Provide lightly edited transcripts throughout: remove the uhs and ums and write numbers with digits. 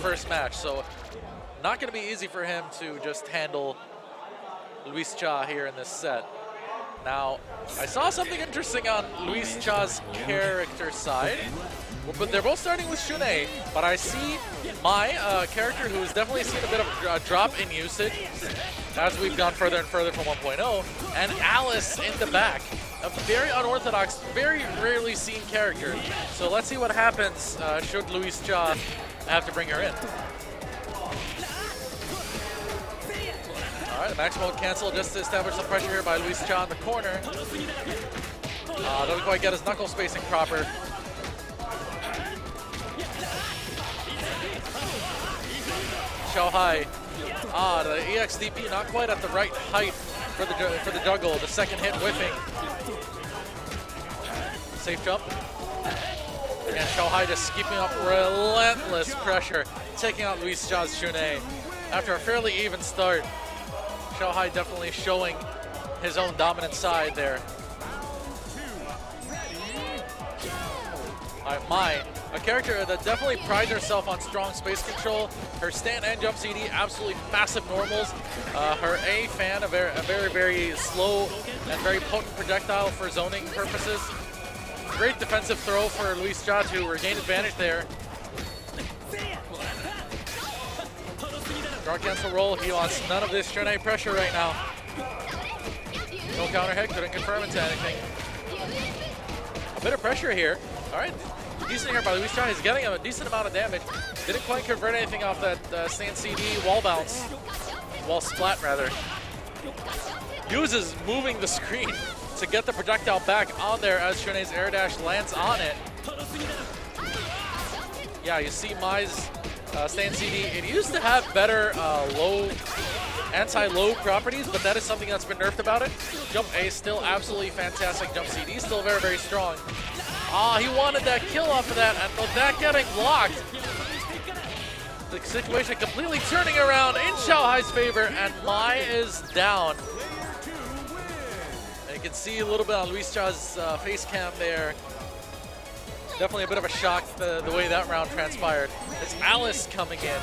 first match, so not going to be easy for him to just handle Luis Chia here in this set. Now, I saw something interesting on Luis Chia's character side, but they're both starting with Shunei, but I see my character who has definitely seen a bit of a drop in usage as we've gone further and further from 1.0, and Alice in the back. A very unorthodox, very rarely seen character. So let's see what happens should Luis Chia have to bring her in. All right, the max mode cancel just to establish some pressure here by Luis Chia in the corner. Doesn't quite get his knuckle spacing proper. XiaoHai. The EXDP not quite at the right height for the juggle. The second hit whiffing. Safe jump. And XiaoHai just keeping up relentless pressure, taking out Luis Chia's Shunei. After a fairly even start, XiaoHai definitely showing his own dominant side there. Mai, a character that definitely prides herself on strong space control. Her stand and jump CD, absolutely massive normals. Her A fan, a very, very slow and very potent projectile for zoning purposes. Great defensive throw for Luis Chia to regain advantage there. Draw cancel roll, he wants none of this Shunei pressure right now. No counter hit, couldn't confirm into anything. A bit of pressure here. All right, decent here by Luis Chia. He's getting a decent amount of damage. Didn't quite convert anything off that stand CD wall bounce. Wall splat, rather. Uses moving the screen to get the projectile back on there as Shunei's air dash lands on it. Yeah, you see Mai's stand CD. It used to have better anti-low properties, but that is something that's been nerfed about it. Jump A still absolutely fantastic. Jump CD still very, very strong. He wanted that kill off of that, and with that getting blocked, the situation completely turning around in XiaoHai's favor, and Mai is down. And you can see a little bit on Luis Chia's face cam there. Definitely a bit of a shock the way that round transpired. It's Alice coming in.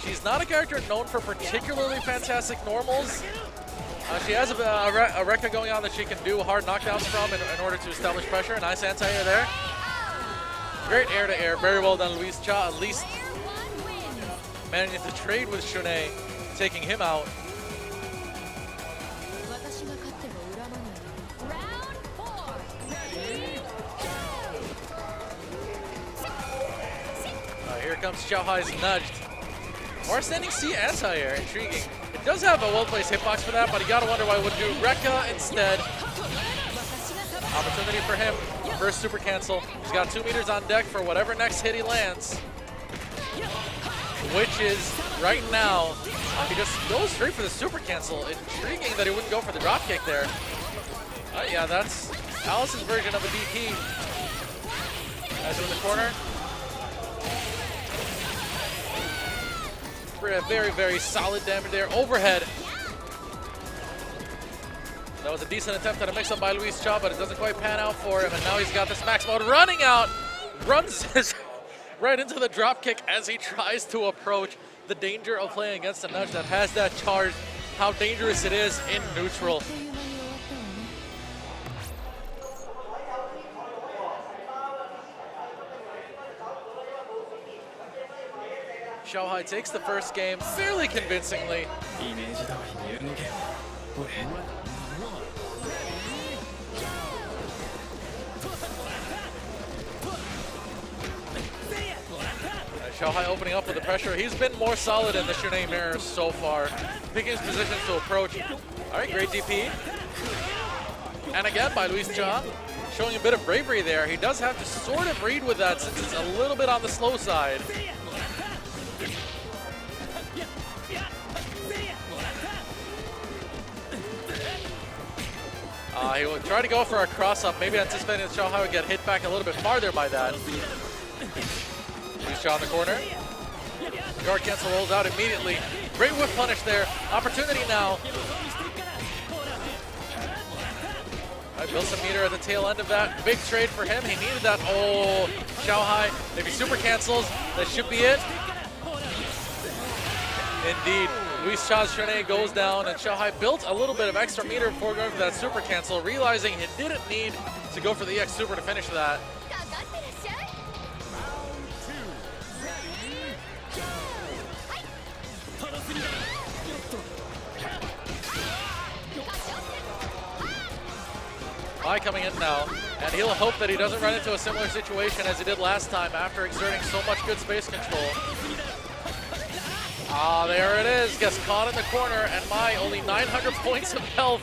She's not a character known for particularly fantastic normals. She has a Rekka going on that she can do hard knockdowns from in order to establish pressure. Nice anti-air there. Great air-to-air. Very well done, Luis Chia. At least managing to trade with Shunei, taking him out. Here comes XiaoHai's nudged. Or standing C anti-air, intriguing. It does have a well-placed hitbox for that, but you gotta wonder why it would do Rekka instead. Opportunity for him. First super cancel. He's got 2 meters on deck for whatever next hit he lands. Which is right now. He just goes straight for the super cancel. Intriguing that he wouldn't go for the drop kick there. Yeah, that's Alice's version of a DP. As in the corner. Very, very solid damage there. Overhead. That was a decent attempt at a mix-up by Luis Chia, but it doesn't quite pan out for him. And now he's got this max mode running out. Runs right into the drop kick as he tries to approach the danger of playing against a nudge that has that charge. How dangerous it is in neutral. XiaoHai takes the first game fairly convincingly. XiaoHai opening up with the pressure. He's been more solid in the Shunei mirror so far. Picking his positions to approach. All right, great DP. And again by Luis Chia, showing a bit of bravery there. He does have to sort of read with that since it's a little bit on the slow side. He would try to go for a cross-up, maybe anticipating that XiaoHai would get hit back a little bit farther by that. Luis Chia in the corner. Guard cancel rolls out immediately. Great whip punish there. Opportunity now. Right, built some meter at the tail end of that. Big trade for him. He needed that. Oh, XiaoHai. If he super cancels, that should be it. Indeed. Luis Cha's Shunei goes down, and XiaoHai built a little bit of extra meter before going for that super cancel, realizing he didn't need to go for the EX super to finish that. Mai coming in now, and he'll hope that he doesn't run into a similar situation as he did last time after exerting so much good space control. Ah, there it is, gets caught in the corner, and Mai only 900 points of health.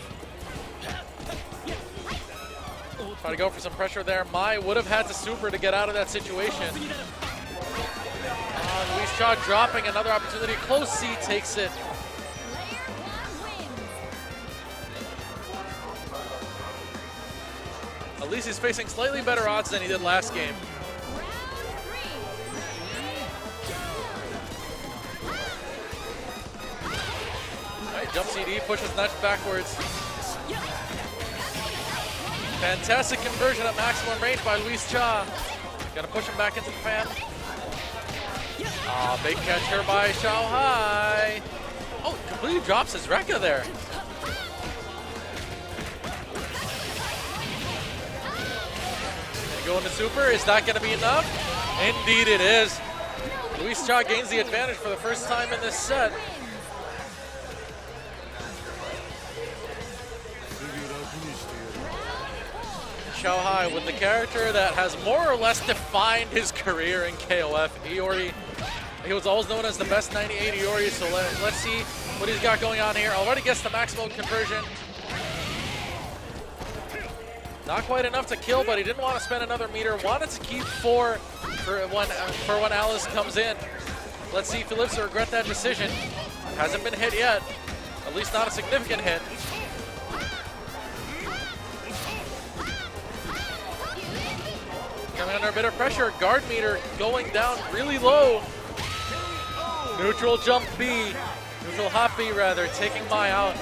Try to go for some pressure there. Mai would have had to super to get out of that situation. Luis Cha dropping another opportunity. Close C takes it. At least he's facing slightly better odds than he did last game. Right, jump CD, pushes Nudge backwards. Fantastic conversion at maximum range by Luis Cha. Gonna push him back into the fan. Big catch here by XiaoHai. Oh, completely drops his Rekka there. Going to super, is that going to be enough? Indeed it is. Luis Cha gains the advantage for the first time in this set. XiaoHai with the character that has more or less defined his career in KOF. He was always known as the best 98 Iori, so let's see what he's got going on here. Already gets the maximum conversion. Not quite enough to kill, but he didn't want to spend another meter. Wanted to keep 4 for when Alice comes in. Let's see if he lives to regret that decision. Hasn't been hit yet. At least not a significant hit. Coming under a bit of pressure. Guard meter going down really low. Neutral jump B. Neutral hop B rather, taking Mai out.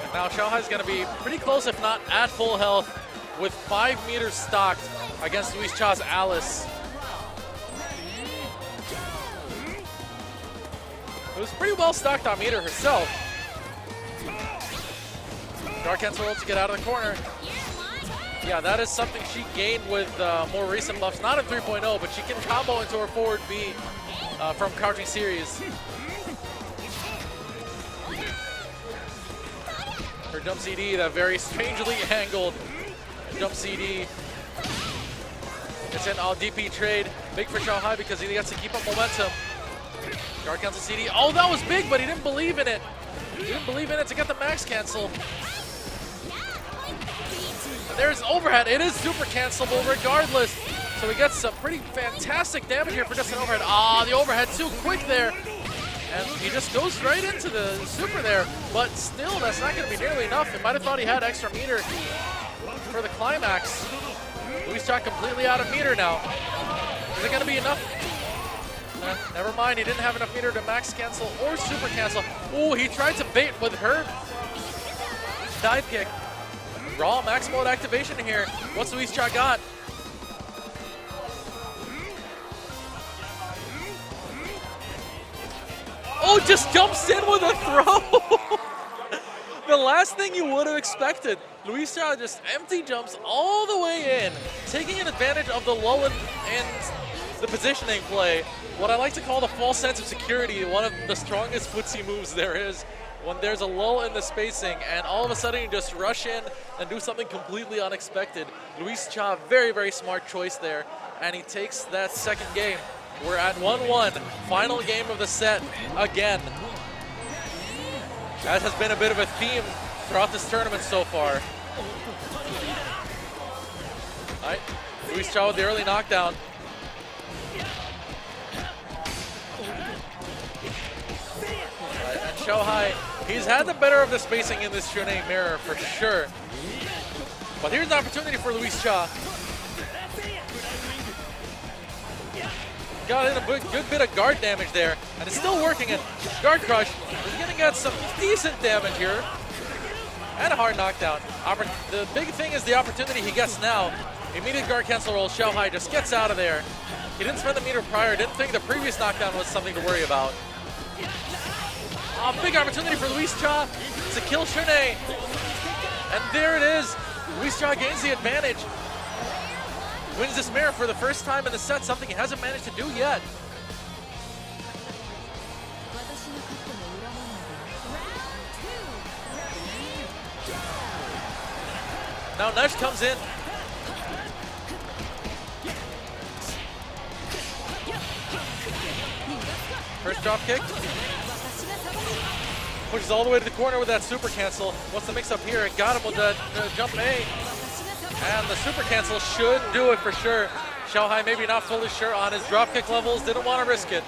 And now XiaoHai's going to be pretty close, if not at full health, with 5 meters stocked against Luis Cha's Alice. It was pretty well stocked on meter herself. Dark cancel to get out of the corner. Yeah, that is something she gained with more recent buffs. Not in 3.0, but she can combo into her forward B from Crouching Series. Her jump CD, that very strangely angled jump CD. It's an all DP trade. Big for XiaoHai because he gets to keep up momentum. Guard cancel CD. Oh, that was big, but he didn't believe in it. He didn't believe in it to get the max cancel. There's overhead. It is super cancelable regardless. So he gets some pretty fantastic damage here for just an overhead. The overhead too quick there. And he just goes right into the super there. But still, that's not going to be nearly enough. He might have thought he had extra meter for the climax. Luis Cha completely out of meter now. Is it going to be enough? Never mind, he didn't have enough meter to max cancel or super cancel. Oh, he tried to bait with her dive kick. Raw max mode activation here. What's Luis Cha got? Oh, just jumps in with a throw. The last thing you would have expected. Luis Cha just empty jumps all the way in, taking an advantage of the lull in the positioning play. What I like to call the false sense of security, one of the strongest footsie moves there is. When there's a lull in the spacing and all of a sudden you just rush in and do something completely unexpected. Luis Cha, very, very smart choice there. And he takes that second game. We're at 1-1, final game of the set again. That has been a bit of a theme throughout this tournament so far. All right, Luis Cha with the early knockdown. And XiaoHai, he's had the better of the spacing in this Shunei mirror for sure. But here's an opportunity for Luis Cha. Got in a good bit of guard damage there, and it's still working. And guard crush is going to get some decent damage here. and a hard knockdown. The big thing is the opportunity he gets now. Immediate guard cancel roll, XiaoHai just gets out of there. He didn't spend the meter prior, didn't think the previous knockdown was something to worry about. Big opportunity for Luis Cha to kill Shune. And there it is. Luis Cha gains the advantage. Wins this mirror for the first time in the set, something he hasn't managed to do yet. Now Nudge comes in. First drop kick. Pushes all the way to the corner with that super cancel. What's the mix up here? It got him with the jump A. And the super cancel should do it for sure. XiaoHai maybe not fully sure on his drop kick levels. Didn't want to risk it.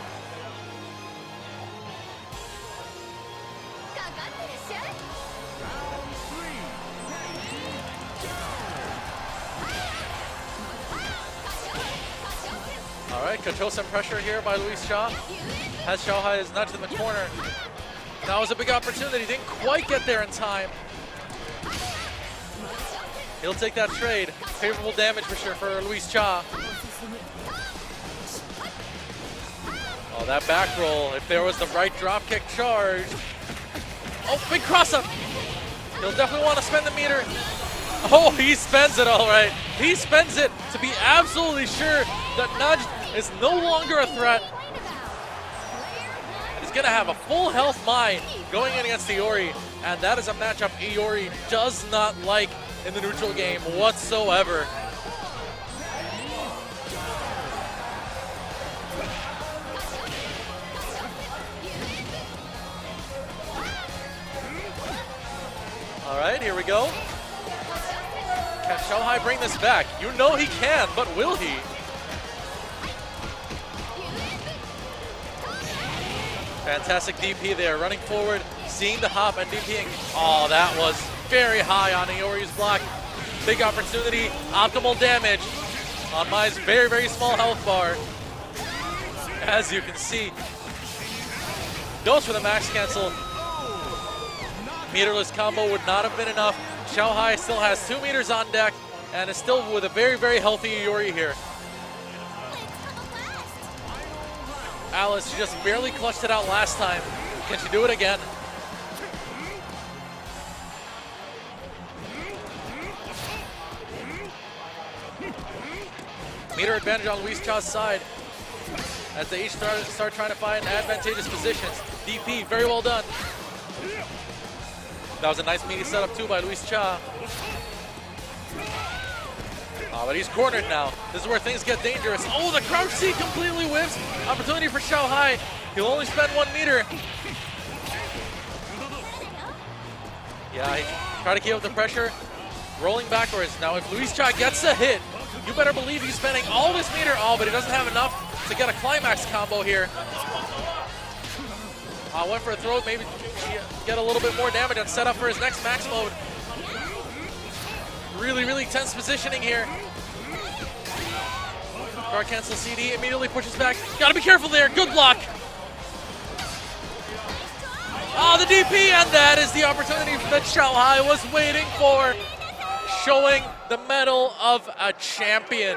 All right, control some pressure here by Luis Cha. Has XiaoHai is nudged in the corner. That was a big opportunity. Didn't quite get there in time. He'll take that trade. Favorable damage for sure for Luis Cha. Oh, that back roll. If there was the right drop kick charge. Oh, big cross up. He'll definitely want to spend the meter. Oh, he spends it all right. He spends it to be absolutely sure that Nudge is no longer a threat. He's going to have a full health Mai going in against Iori, and that is a matchup Iori does not like in the neutral game whatsoever. All right, here we go. Can XiaoHai bring this back? You know he can, but will he? Fantastic DP there, running forward, seeing the hop and DPing. Oh, that was very high on Iori's block. Big opportunity, optimal damage on Mai's very, very small health bar. As you can see, goes for the max cancel. Meterless combo would not have been enough. XiaoHai still has 2 meters on deck and is still with a very, very healthy Iori here. Alice, she just barely clutched it out last time. Can she do it again? Meter advantage on Luis Cha's side as they each start trying to find advantageous positions. DP, very well done. That was a nice meaty setup too by Luis Cha. Oh, but he's cornered now. This is where things get dangerous. Oh, the crouch C completely whiffs. Opportunity for XiaoHai. He'll only spend 1 meter. Yeah, he try to keep up the pressure. Rolling backwards. Now, if Luis Cha gets a hit, you better believe he's spending all this meter. Oh, but he doesn't have enough to get a climax combo here. Went for a throw, maybe get a little bit more damage and set up for his next max mode. Really, really tense positioning here. Guard cancel CD, immediately pushes back. Gotta be careful there, good block. Oh, the DP, and that is the opportunity that XiaoHai was waiting for. Showing the mettle of a champion.